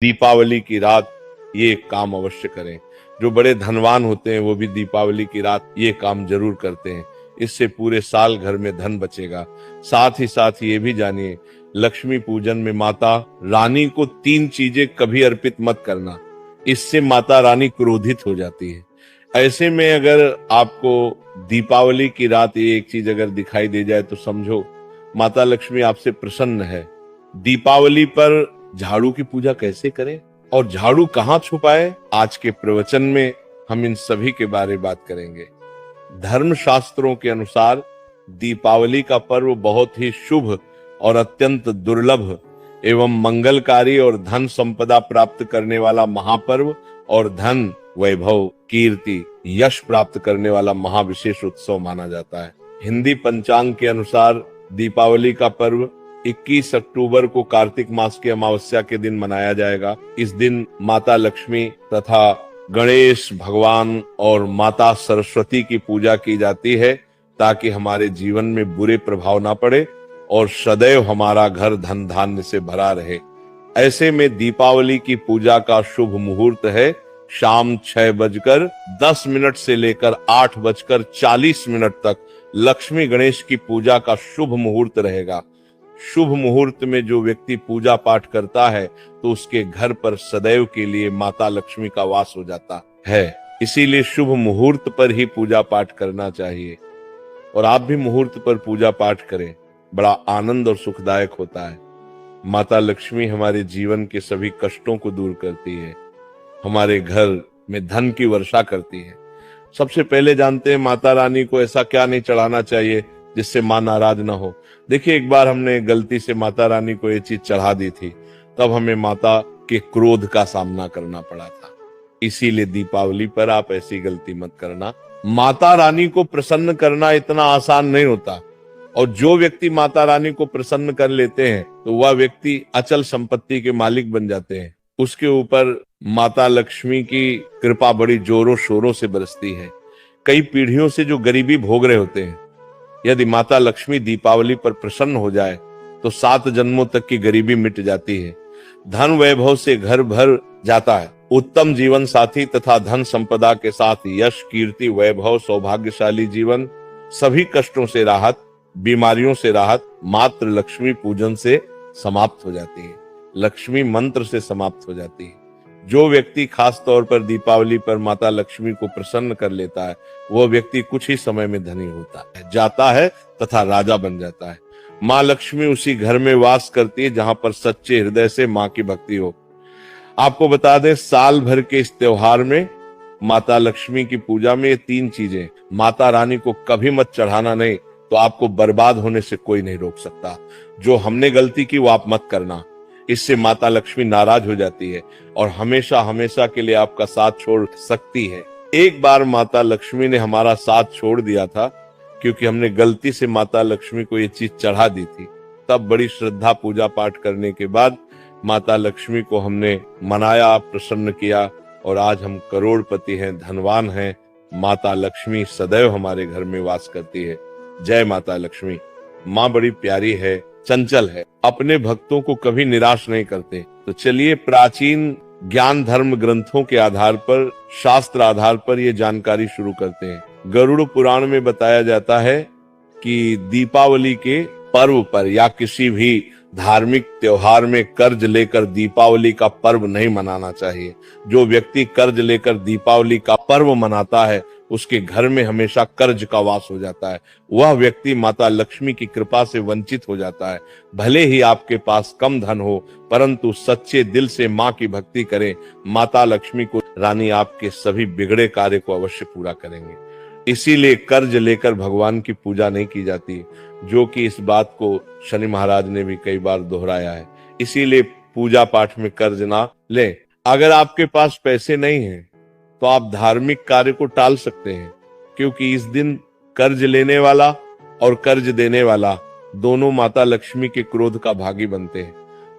दीपावली की रात ये काम अवश्य करें। जो बड़े धनवान होते हैं वो भी दीपावली की रात ये काम जरूर करते हैं। इससे पूरे साल घर में धन बचेगा। साथ ही साथ ये भी जानिए, लक्ष्मी पूजन में माता रानी को 3 चीजें कभी अर्पित मत करना। इससे माता रानी क्रोधित हो जाती है। ऐसे में अगर आपको दीपावली की रात ये एक चीज अगर दिखाई दे जाए तो समझो माता लक्ष्मी आपसे प्रसन्न है। दीपावली पर झाड़ू की पूजा कैसे करें और झाड़ू कहाँ छुपाए, आज के प्रवचन में हम इन सभी के बारे में बात करेंगे। धर्म शास्त्रों के अनुसार दीपावली का पर्व बहुत ही शुभ और अत्यंत दुर्लभ एवं मंगलकारी और धन संपदा प्राप्त करने वाला महापर्व और धन वैभव कीर्ति यश प्राप्त करने वाला महाविशेष उत्सव माना जाता है। हिंदी पंचांग के अनुसार दीपावली का पर्व 21 अक्टूबर को कार्तिक मास की अमावस्या के दिन मनाया जाएगा। इस दिन माता लक्ष्मी तथा गणेश भगवान और माता सरस्वती की पूजा की जाती है ताकि हमारे जीवन में बुरे प्रभाव ना पड़े और सदैव हमारा घर धन धान्य से भरा रहे। ऐसे में दीपावली की पूजा का शुभ मुहूर्त है शाम 6:10 से लेकर 8:40 तक लक्ष्मी गणेश की पूजा का शुभ मुहूर्त रहेगा। शुभ मुहूर्त में जो व्यक्ति पूजा पाठ करता है तो उसके घर पर सदैव के लिए माता लक्ष्मी का वास हो जाता है। इसीलिए शुभ मुहूर्त पर ही पूजा पाठ करना चाहिए और आप भी मुहूर्त पर पूजा पाठ करें, बड़ा आनंद और सुखदायक होता है। माता लक्ष्मी हमारे जीवन के सभी कष्टों को दूर करती है, हमारे घर में धन की वर्षा करती है। सबसे पहले जानते हैं माता रानी को ऐसा क्या नहीं चढ़ाना चाहिए जिससे मां नाराज ना हो। देखिए, एक बार हमने गलती से माता रानी को ये चीज चढ़ा दी थी, तब हमें माता के क्रोध का सामना करना पड़ा था। इसीलिए दीपावली पर आप ऐसी गलती मत करना। माता रानी को प्रसन्न करना इतना आसान नहीं होता और जो व्यक्ति माता रानी को प्रसन्न कर लेते हैं तो वह व्यक्ति अचल संपत्ति के मालिक बन जाते हैं। उसके ऊपर माता लक्ष्मी की कृपा बड़ी जोरों शोरों से बरसती है। कई पीढ़ियों से जो गरीबी भोग रहे होते हैं, यदि माता लक्ष्मी दीपावली पर प्रसन्न हो जाए तो 7 जन्मों तक की गरीबी मिट जाती है। धन वैभव से घर भर जाता है। उत्तम जीवन साथी तथा धन संपदा के साथ यश कीर्ति वैभव सौभाग्यशाली जीवन, सभी कष्टों से राहत, बीमारियों से राहत मात्र लक्ष्मी पूजन से समाप्त हो जाती है, लक्ष्मी मंत्र से समाप्त हो जाती है। जो व्यक्ति खास तौर पर दीपावली पर माता लक्ष्मी को प्रसन्न कर लेता है वह व्यक्ति कुछ ही समय में धनी होता है, जाता है तथा राजा बन जाता है। माँ लक्ष्मी उसी घर में वास करती है जहां पर सच्चे हृदय से माँ की भक्ति हो। आपको बता दें, साल भर के इस त्योहार में माता लक्ष्मी की पूजा में ये 3 चीजें माता रानी को कभी मत चढ़ाना, नहीं तो आपको बर्बाद होने से कोई नहीं रोक सकता। जो हमने गलती की वो आप मत करना, इससे माता लक्ष्मी नाराज हो जाती है और हमेशा हमेशा के लिए आपका साथ छोड़ सकती है। एक बार माता लक्ष्मी ने हमारा साथ छोड़ दिया था क्योंकि हमने गलती से माता लक्ष्मी को ये चीज चढ़ा दी थी। तब बड़ी श्रद्धा पूजा पाठ करने के बाद माता लक्ष्मी को हमने मनाया, प्रसन्न किया और आज हम करोड़पति हैं, धनवान हैं। माता लक्ष्मी सदैव हमारे घर में वास करती है। जय माता लक्ष्मी। माँ बड़ी प्यारी है, चंचल है, अपने भक्तों को कभी निराश नहीं करते। तो चलिए प्राचीन ज्ञान धर्म ग्रंथों के आधार पर, शास्त्र आधार पर ये जानकारी शुरू करते हैं। गरुड़ पुराण में बताया जाता है कि दीपावली के पर्व पर या किसी भी धार्मिक त्योहार में कर्ज लेकर दीपावली का पर्व नहीं मनाना चाहिए। जो व्यक्ति कर्ज लेकर दीपावली का पर्व मनाता है उसके घर में हमेशा कर्ज का वास हो जाता है। वह व्यक्ति माता लक्ष्मी की कृपा से वंचित हो जाता है। भले ही आपके पास कम धन हो परंतु सच्चे दिल से माँ की भक्ति करें, माता लक्ष्मी को रानी आपके सभी बिगड़े कार्य को अवश्य पूरा करेंगे। इसीलिए कर्ज लेकर भगवान की पूजा नहीं की जाती, जो कि इस बात को शनि महाराज ने भी कई बार दोहराया है। इसीलिए पूजा पाठ में कर्ज ना लें। अगर आपके पास पैसे नहीं हैं तो आप धार्मिक कार्य को टाल सकते हैं, क्योंकि इस दिन कर्ज लेने वाला और कर्ज देने वाला दोनों माता लक्ष्मी के क्रोध का भागी बनते हैं।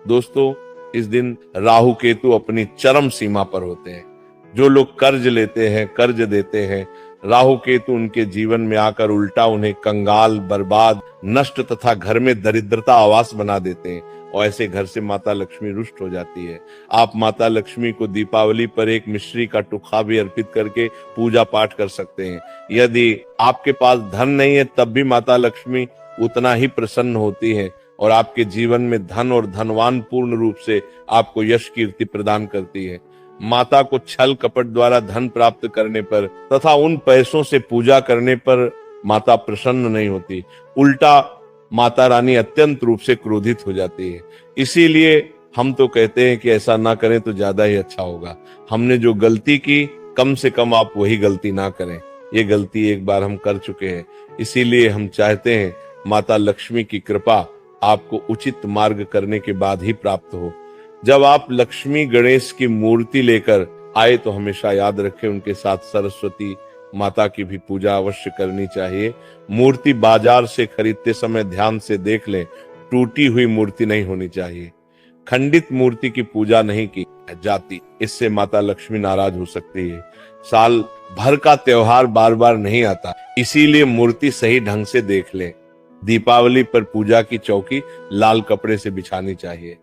दोस्तों, इस दिन राहु केतु अपनी चरम सीमा पर होते हैं। जो लोग कर्ज लेते हैं, कर्ज देते हैं, राहु केतु उनके जीवन में आकर उल्टा उन्हें कंगाल, बर्बाद, नष्ट तथा घर में दरिद्रता आवास बना देते हैं। और ऐसे घर से माता लक्ष्मी रुष्ट हो जाती है। आप माता लक्ष्मी को दीपावली पर एक मिश्री का टुकड़ा भी अर्पित करके पूजा पाठ कर सकते हैं। यदि आपके पास धन नहीं है तब भी माता लक्ष्मी उतना ही प्रसन्न होती है और आपके जीवन में धन और धनवान पूर्ण रूप से आपको यश कीर्ति प्रदान करती है। माता को छल कपट द्वारा धन प्राप्त करने पर तथा उन पैसों से पूजा करने पर माता प्रसन्न नहीं होती, उल्टा माता रानी अत्यंत रूप से क्रोधित हो जाती है। इसीलिए हम तो कहते हैं कि ऐसा ना करें तो ज्यादा ही अच्छा होगा। हमने जो गलती की कम से कम आप वही गलती ना करें। ये गलती एक बार हम कर चुके हैं, इसीलिए हम चाहते हैं माता लक्ष्मी की कृपा आपको उचित मार्ग करने के बाद ही प्राप्त हो। जब आप लक्ष्मी गणेश की मूर्ति लेकर आए तो हमेशा याद रखें उनके साथ सरस्वती माता की भी पूजा अवश्य करनी चाहिए। मूर्ति बाजार से खरीदते समय ध्यान से देख लें, टूटी हुई मूर्ति नहीं होनी चाहिए। खंडित मूर्ति की पूजा नहीं की जाती, इससे माता लक्ष्मी नाराज हो सकती है। साल भर का त्योहार बार बार नहीं आता, इसीलिए मूर्ति सही ढंग से देख लें। दीपावली पर पूजा की चौकी लाल कपड़े से बिछानी चाहिए।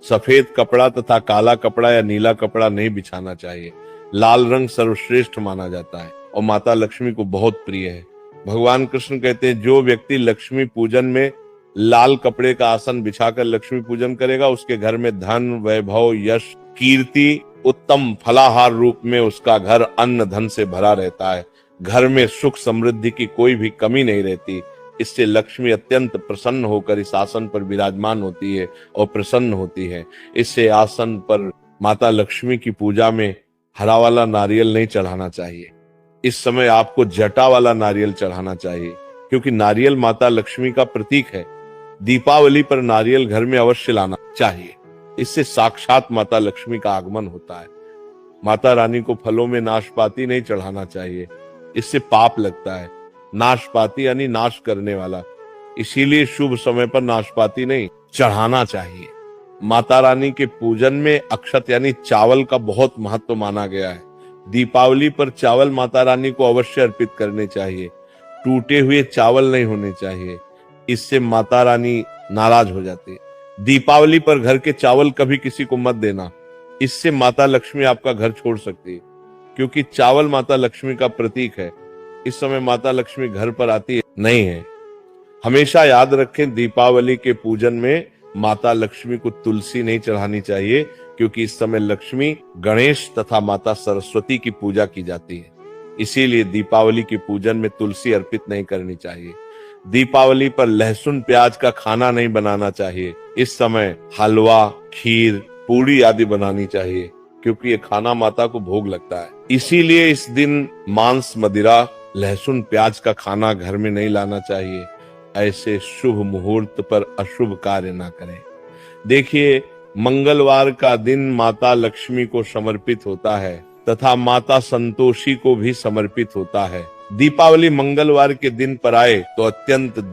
सफेद कपड़ा तथा काला कपड़ा या नीला कपड़ा नहीं बिछाना चाहिए। लाल रंग सर्वश्रेष्ठ माना जाता है और माता लक्ष्मी को बहुत प्रिय है। भगवान कृष्ण कहते हैं जो व्यक्ति लक्ष्मी पूजन में लाल कपड़े का आसन बिछाकर लक्ष्मी पूजन करेगा उसके घर में धन वैभव यश कीर्ति उत्तम फलाहार रूप में उसका घर अन्न धन से भरा रहता है। घर में सुख समृद्धि की कोई भी कमी नहीं रहती। इससे लक्ष्मी अत्यंत प्रसन्न होकर इस आसन पर विराजमान होती है और प्रसन्न होती है। इससे आसन पर माता लक्ष्मी की पूजा में हरा वाला नारियल नहीं चढ़ाना चाहिए। इस समय आपको जटा वाला नारियल चढ़ाना चाहिए, क्योंकि नारियल माता लक्ष्मी का प्रतीक है। दीपावली पर नारियल घर में अवश्य लाना चाहिए, इससे साक्षात माता लक्ष्मी का आगमन होता है। माता रानी को फलों में नाशपाती नहीं चढ़ाना चाहिए, इससे पाप लगता है। नाशपाती यानी नाश करने वाला, इसीलिए शुभ समय पर नाशपाती नहीं चढ़ाना चाहिए। माता रानी के पूजन में अक्षत यानी चावल का बहुत महत्व माना गया है। दीपावली पर चावल माता रानी को अवश्य अर्पित करने चाहिए। टूटे हुए चावल नहीं होने चाहिए, इससे माता रानी नाराज हो जाती है। दीपावली पर घर के चावल कभी किसी को मत देना, इससे माता लक्ष्मी आपका घर छोड़ सकती है, क्योंकि चावल माता लक्ष्मी का प्रतीक है। इस समय माता लक्ष्मी घर पर आती नहीं है। हमेशा याद रखें दीपावली के पूजन में माता लक्ष्मी को तुलसी नहीं चढ़ानी चाहिए, क्योंकि इस समय लक्ष्मी गणेश तथा माता सरस्वती की पूजा की जाती है। इसीलिए दीपावली के पूजन में तुलसी अर्पित नहीं करनी चाहिए। दीपावली पर लहसुन प्याज का खाना नहीं बनाना चाहिए। इस समय हलवा खीर पूड़ी आदि बनानी चाहिए, क्योंकि ये खाना माता को भोग लगता है। इसीलिए इस दिन मांस मदिरा लहसुन प्याज का खाना घर में नहीं लाना चाहिए। ऐसे शुभ मुहूर्त पर अशुभ कार्य ना करें। देखिए, मंगलवार का दिन माता लक्ष्मी को समर्पित होता है तथा माता संतोषी को भी समर्पित होता है। दीपावली मंगलवार के दिन पर आए तो अत्यंत